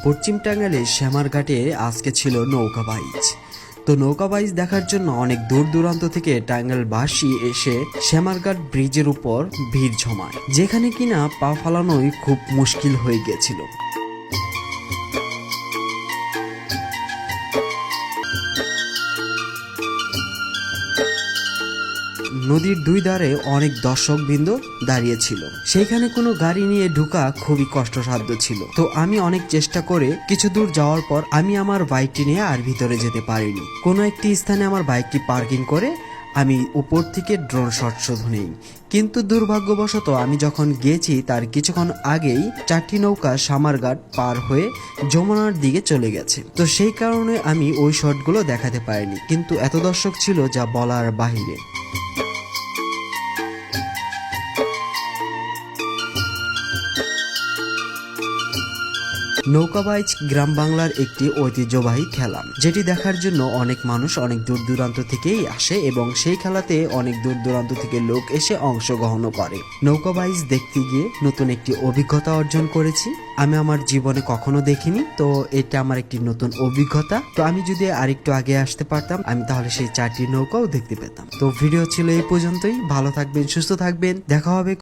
পশ্চিম টাঙ্গাইলের শ্যামারঘাটে আজকে ছিল নৌকা বাইচ। তো নৌকা বাইচ দেখার জন্য অনেক দূর দূরান্ত থেকে টাঙ্গাইলবাসী এসে শ্যামারঘাট ব্রিজের উপর ভিড় জমায়, যেখানে কিনা পা ফালানোই খুব মুশকিল হয়ে গিয়েছিল। নদীর দুই ধারে অনেক দর্শকবৃন্দ দাঁড়িয়েছিল। সেইখানে কোনো গাড়ি নিয়ে ঢোকা খুবই কষ্টসাধ্য ছিল। তো আমি অনেক চেষ্টা করে কিছু দূর যাওয়ার পর আমি আমার বাইকটি নিয়ে আর ভিতরে যেতে পারিনি। কোনো একটি স্থানে আমার বাইকটি পার্কিং করে আমি উপর থেকে ড্রোন শট শুধু নেই। কিন্তু দুর্ভাগ্যবশত আমি যখন গেছি তার কিছুক্ষণ আগেই 4টি নৌকা সামারঘাট পার হয়ে যমুনার দিকে চলে গেছে। তো সেই কারণে আমি ওই শটগুলো দেখাতে পারিনি, কিন্তু এত দর্শক ছিল যা বলার বাহিরে। নৌকাবাইচ গ্রাম বাংলার একটি ঐতিহ্যবাহী খেলা, যেটি দেখার জন্য অনেক মানুষ অনেক দূর দূরান্ত থেকেই আসে এবং সেই খেলাতে অনেক দূর দূরান্ত থেকে লোক এসে অংশগ্রহণ করে। নৌকাবাইচ দেখতে গিয়ে নতুন একটি অভিজ্ঞতা অর্জন করেছি, আমি আমার জীবনে কখনো দেখিনি। তো এটা আমার একটি নতুন অভিজ্ঞতা। তো আমি যদি আরেকটু আগে আসতে পারতাম আমি তাহলে সেই 4টি নৌকাও দেখতে পেতাম। তো ভিডিও ছিল এই পর্যন্তই। ভালো থাকবেন, সুস্থ থাকবেন, দেখা হবে।